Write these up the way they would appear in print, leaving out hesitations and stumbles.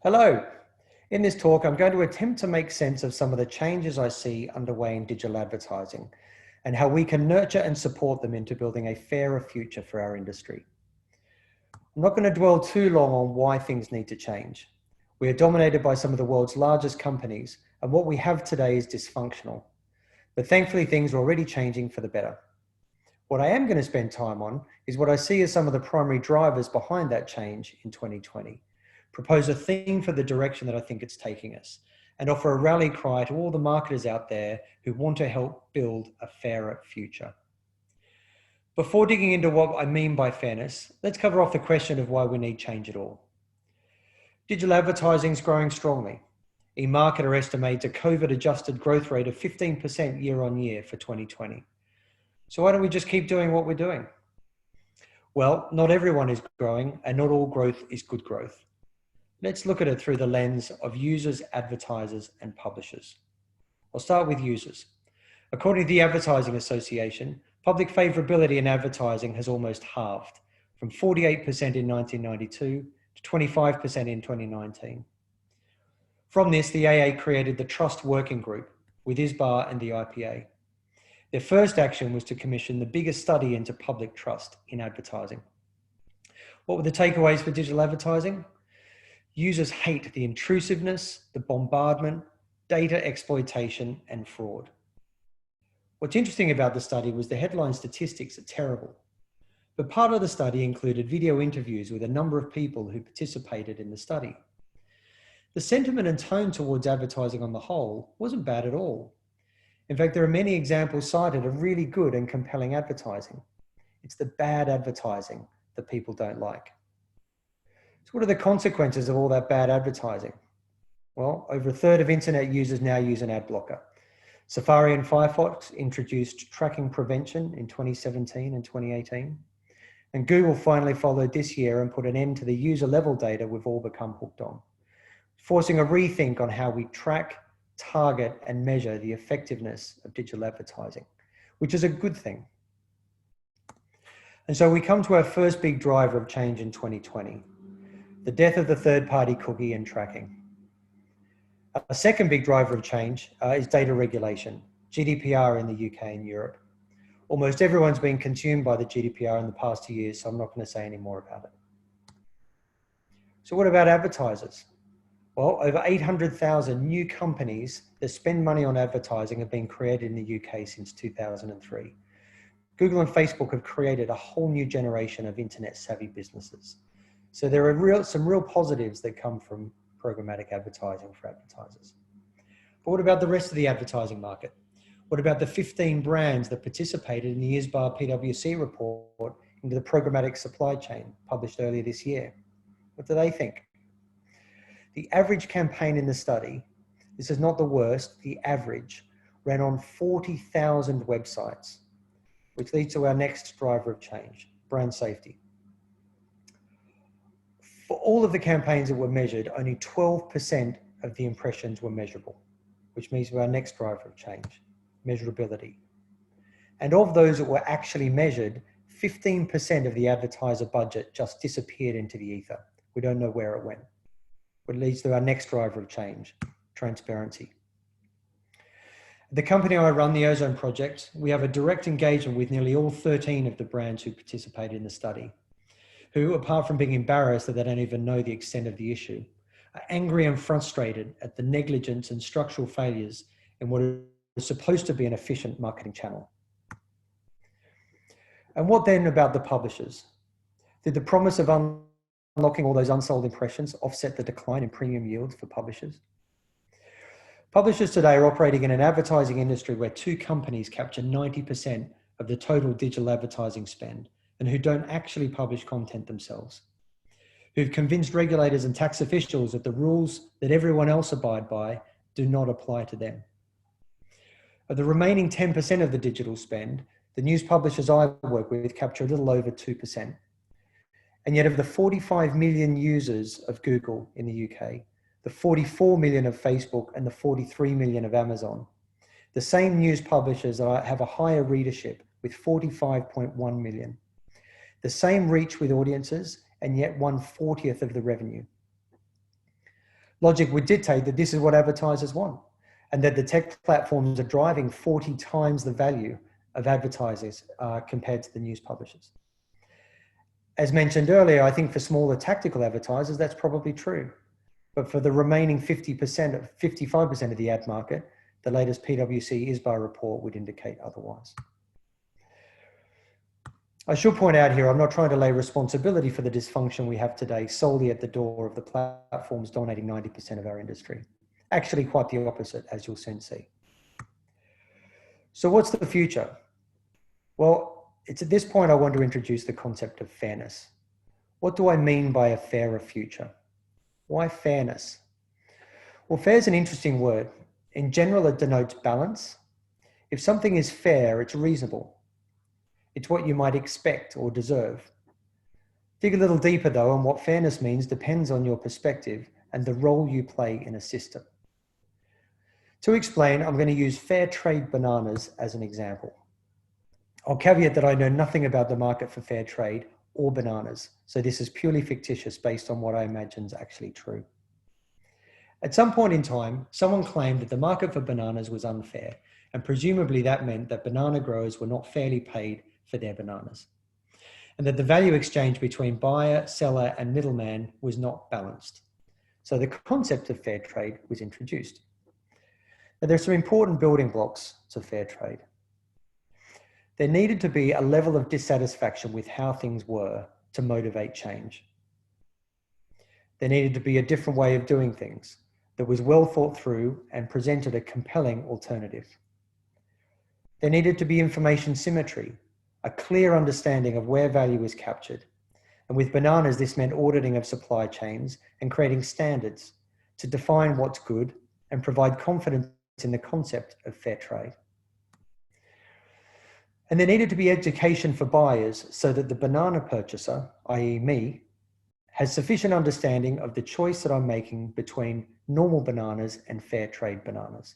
Hello. In this talk, I'm going to attempt to make sense of some of the changes I see underway in digital advertising and how we can nurture and support them into building a fairer future for our industry. I'm not going to dwell too long on why things need to change. We are dominated by some of the world's largest companies, and what we have today is dysfunctional. But thankfully, things are already changing for the better. What I am going to spend time on is what I see as some of the primary drivers behind that change in 2020. Propose a theme for the direction that I think it's taking us, and offer a rally cry to all the marketers out there who want to help build a fairer future. Before digging into what I mean by fairness, let's cover off the question of why we need change at all. Digital advertising is growing strongly. eMarketer estimates a COVID-adjusted growth rate of 15% year on year for 2020. So why don't we just keep doing what we're doing? Well, not everyone is growing, and not all growth is good growth. Let's look at it through the lens of users, advertisers, and publishers. I'll start with users. According to the Advertising Association, public favorability in advertising has almost halved, from 48% in 1992 to 25% in 2019. From this, the AA created the Trust Working Group with ISBA and the IPA. Their first action was to commission the biggest study into public trust in advertising. What were the takeaways for digital advertising? Users hate the intrusiveness, the bombardment, data exploitation, and fraud. What's interesting about the study was the headline statistics are terrible. But part of the study included video interviews with a number of people who participated in the study. The sentiment and tone towards advertising on the whole wasn't bad at all. In fact, there are many examples cited of really good and compelling advertising. It's the bad advertising that people don't like. So what are the consequences of all that bad advertising? Well, over a third of internet users now use an ad blocker. Safari and Firefox introduced tracking prevention in 2017 and 2018. And Google finally followed this year and put an end to the user level data we've all become hooked on, forcing a rethink on how we track, target, and measure the effectiveness of digital advertising, which is a good thing. And so we come to our first big driver of change in 2020, the death of the third-party cookie and tracking. A second big driver of change is data regulation, GDPR in the UK and Europe. Almost everyone's been consumed by the GDPR in the past 2 years, so I'm not going to say any more about it. So what about advertisers? Well, over 800,000 new companies that spend money on advertising have been created in the UK since 2003. Google and Facebook have created a whole new generation of internet-savvy businesses. So there are some real positives that come from programmatic advertising for advertisers. But what about the rest of the advertising market? What about the 15 brands that participated in the ISBA PwC report into the programmatic supply chain published earlier this year? What do they think? The average campaign in the study, this is not the worst, the average, ran on 40,000 websites, which leads to our next driver of change, brand safety. For all of the campaigns that were measured, only 12% of the impressions were measurable, which means our next driver of change, measurability. And of those that were actually measured, 15% of the advertiser budget just disappeared into the ether. We don't know where it went. Which leads to our next driver of change, transparency. The company I run, the Ozone Project, we have a direct engagement with nearly all 13 of the brands who participated in the study, who, apart from being embarrassed that they don't even know the extent of the issue, are angry and frustrated at the negligence and structural failures in what is supposed to be an efficient marketing channel. And what then about the publishers? Did the promise of unlocking all those unsold impressions offset the decline in premium yields for publishers? Publishers today are operating in an advertising industry where two companies capture 90% of the total digital advertising spend and who don't actually publish content themselves, who've convinced regulators and tax officials that the rules that everyone else abide by do not apply to them. Of the remaining 10% of the digital spend, the news publishers I work with capture a little over 2%. And yet of the 45 million users of Google in the UK, the 44 million of Facebook and the 43 million of Amazon, the same news publishers have a higher readership with 45.1 million. The same reach with audiences and yet 1/40 of the revenue. Logic would dictate that this is what advertisers want, and that the tech platforms are driving 40 times the value of advertisers compared to the news publishers. As mentioned earlier, I think for smaller tactical advertisers, that's probably true. But for the remaining 55% of the ad market, the latest PwC ISBA report would indicate otherwise. I should point out here, I'm not trying to lay responsibility for the dysfunction we have today solely at the door of the platforms dominating 90% of our industry. Actually, quite the opposite, as you'll soon see. So what's the future? Well, it's at this point I want to introduce the concept of fairness. What do I mean by a fairer future? Why fairness? Well, fair is an interesting word. In general, it denotes balance. If something is fair, it's reasonable. It's what you might expect or deserve. Dig a little deeper though, and what fairness means depends on your perspective and the role you play in a system. To explain, I'm going to use fair trade bananas as an example. I'll caveat that I know nothing about the market for fair trade or bananas, so this is purely fictitious based on what I imagine is actually true. At some point in time, someone claimed that the market for bananas was unfair, and presumably that meant that banana growers were not fairly paid for their bananas, and that the value exchange between buyer, seller, and middleman was not balanced. So the concept of fair trade was introduced. Now, there are some important building blocks to fair trade. There needed to be a level of dissatisfaction with how things were to motivate change. There needed to be a different way of doing things that was well thought through and presented a compelling alternative. There needed to be information symmetry, a clear understanding of where value is captured. And with bananas, this meant auditing of supply chains and creating standards to define what's good and provide confidence in the concept of fair trade. And there needed to be education for buyers so that the banana purchaser, i.e. me, has sufficient understanding of the choice that I'm making between normal bananas and fair trade bananas.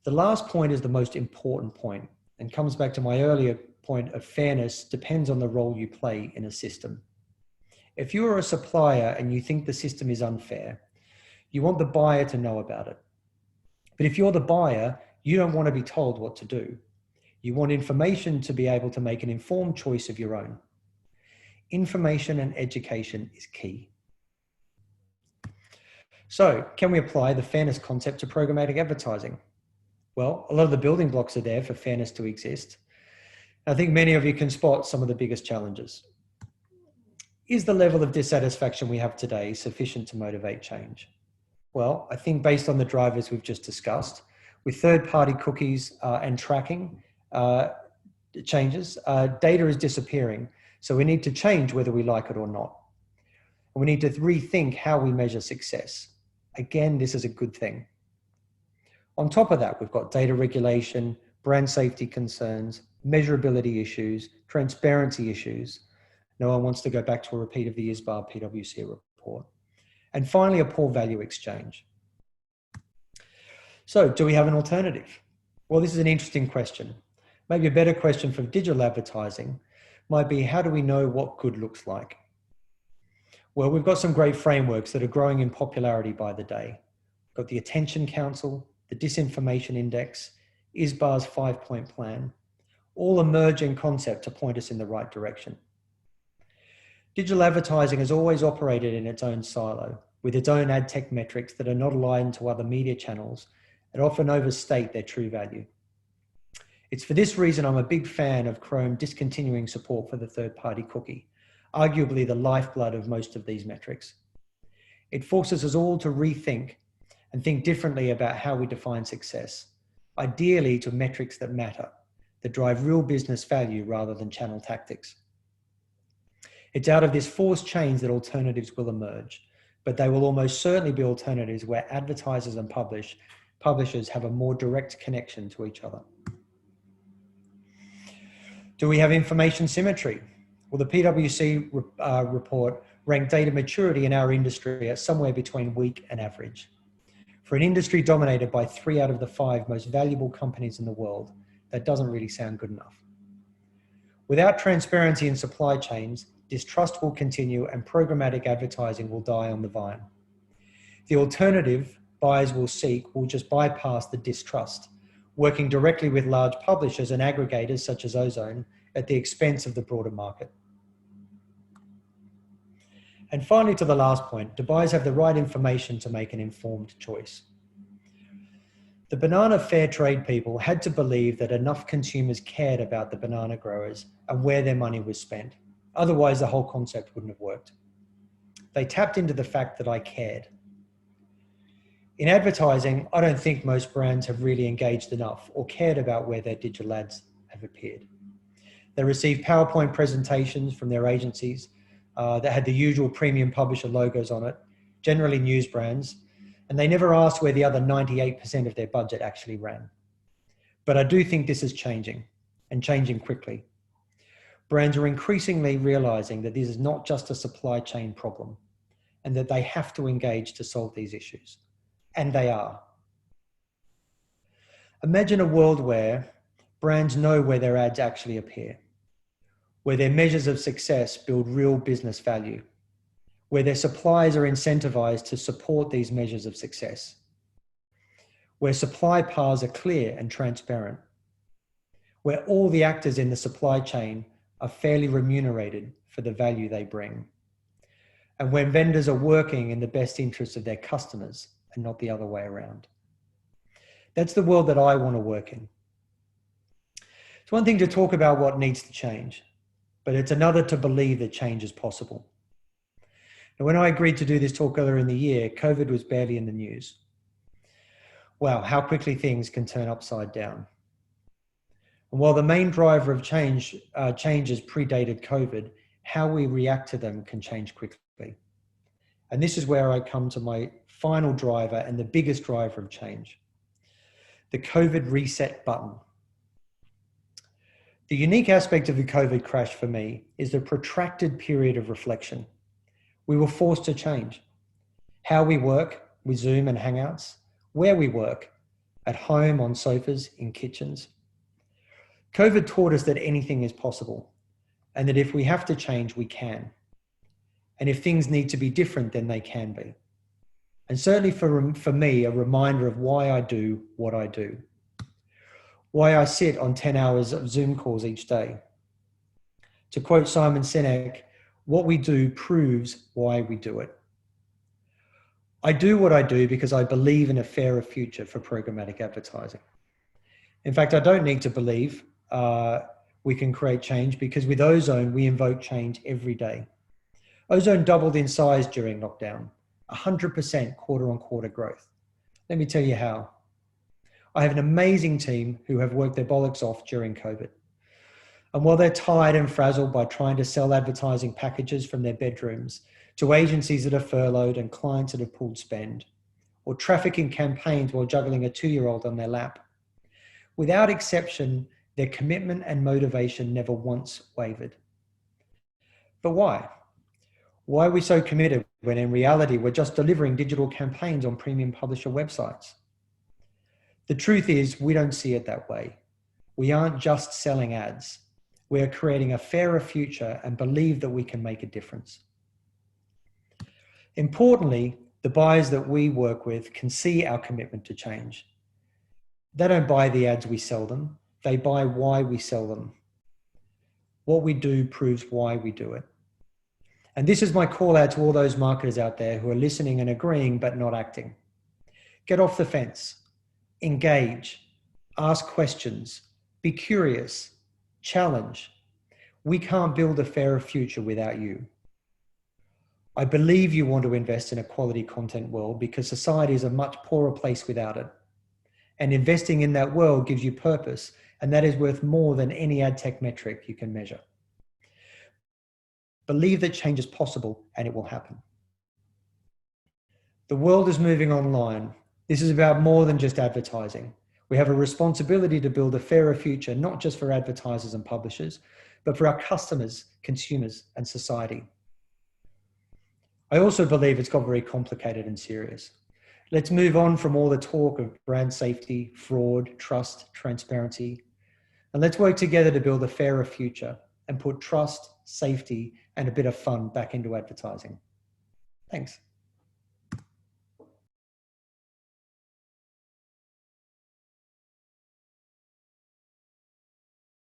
The last point is the most important point and comes back to my earlier point of fairness depends on the role you play in a system. If you are a supplier and you think the system is unfair, you want the buyer to know about it. But if you're the buyer, you don't want to be told what to do. You want information to be able to make an informed choice of your own. Information and education is key. So, can we apply the fairness concept to programmatic advertising? Well, a lot of the building blocks are there for fairness to exist. I think many of you can spot some of the biggest challenges. Is the level of dissatisfaction we have today sufficient to motivate change? Well, I think based on the drivers we've just discussed, with third-party cookies and tracking changes, data is disappearing. So we need to change whether we like it or not. And we need to rethink how we measure success. Again, this is a good thing. On top of that, we've got data regulation, brand safety concerns, measurability issues, transparency issues. No one wants to go back to a repeat of the ISBA PwC report. And finally, a poor value exchange. So do we have an alternative? Well, this is an interesting question. Maybe a better question for digital advertising might be, how do we know what good looks like? Well, we've got some great frameworks that are growing in popularity by the day. We've got the Attention Council, the Disinformation Index, ISBA's 5-point plan, all emerging concepts to point us in the right direction. Digital advertising has always operated in its own silo, with its own ad tech metrics that are not aligned to other media channels and often overstate their true value. It's for this reason I'm a big fan of Chrome discontinuing support for the third-party cookie, arguably the lifeblood of most of these metrics. It forces us all to rethink and think differently about how we define success, ideally to metrics that matter, that drive real business value rather than channel tactics. It's out of this forced change that alternatives will emerge, but they will almost certainly be alternatives where advertisers and publishers have a more direct connection to each other. Do we have information symmetry? Well, the PwC report ranked data maturity in our industry at somewhere between weak and average. For an industry dominated by 3 out of the 5 most valuable companies in the world, that doesn't really sound good enough. Without transparency in supply chains, distrust will continue and programmatic advertising will die on the vine. The alternative buyers will seek will just bypass the distrust, working directly with large publishers and aggregators such as Ozone at the expense of the broader market. And finally, to the last point, do buyers have the right information to make an informed choice? The banana fair trade people had to believe that enough consumers cared about the banana growers and where their money was spent. Otherwise, the whole concept wouldn't have worked. They tapped into the fact that I cared. In advertising, I don't think most brands have really engaged enough or cared about where their digital ads have appeared. They receive PowerPoint presentations from their agencies that had the usual premium publisher logos on it, generally news brands, and they never asked where the other 98% of their budget actually ran. But I do think this is changing, and changing quickly. Brands are increasingly realizing that this is not just a supply chain problem, and that they have to engage to solve these issues. And they are. Imagine a world where brands know where their ads actually appear, where their measures of success build real business value, where their suppliers are incentivized to support these measures of success, where supply paths are clear and transparent, where all the actors in the supply chain are fairly remunerated for the value they bring, and when vendors are working in the best interests of their customers and not the other way around. That's the world that I want to work in. It's one thing to talk about what needs to change, but it's another to believe that change is possible. And when I agreed to do this talk earlier in the year, COVID was barely in the news. Wow, how quickly things can turn upside down. And while the main driver of changes predated COVID, how we react to them can change quickly. And this is where I come to my final driver and the biggest driver of change, the COVID reset button. The unique aspect of the COVID crash for me is the protracted period of reflection. We were forced to change how we work with Zoom and Hangouts, where we work, at home, on sofas, in kitchens. COVID taught us that anything is possible and that if we have to change, we can. And if things need to be different, then they can be. And certainly for me, a reminder of why I do what I do, why I sit on 10 hours of Zoom calls each day. To quote Simon Sinek, what we do proves why we do it. I do what I do because I believe in a fairer future for programmatic advertising. In fact, I don't need to believe we can create change because with Ozone, we invoke change every day. Ozone doubled in size during lockdown, 100% quarter-on-quarter growth. Let me tell you how. I have an amazing team who have worked their bollocks off during COVID. And while they're tired and frazzled by trying to sell advertising packages from their bedrooms to agencies that are furloughed and clients that have pulled spend, or trafficking campaigns while juggling a 2-year-old on their lap, without exception, their commitment and motivation never once wavered. But why? Why are we so committed when in reality we're just delivering digital campaigns on premium publisher websites? The truth is we don't see it that way. We aren't just selling ads. We are creating a fairer future and believe that we can make a difference. Importantly, the buyers that we work with can see our commitment to change. They don't buy the ads we sell them. They buy why we sell them. What we do proves why we do it. And this is my call out to all those marketers out there who are listening and agreeing but not acting. Get off the fence, engage, ask questions, be curious, challenge. We can't build a fairer future without you. I believe you want to invest in a quality content world because society is a much poorer place without it. And investing in that world gives you purpose, and that is worth more than any ad tech metric you can measure. Believe that change is possible and it will happen. The world is moving online. This is about more than just advertising. We have a responsibility to build a fairer future, not just for advertisers and publishers, but for our customers, consumers, and society. I also believe it's got very complicated and serious. Let's move on from all the talk of brand safety, fraud, trust, transparency, and let's work together to build a fairer future and put trust, safety, and a bit of fun back into advertising. Thanks.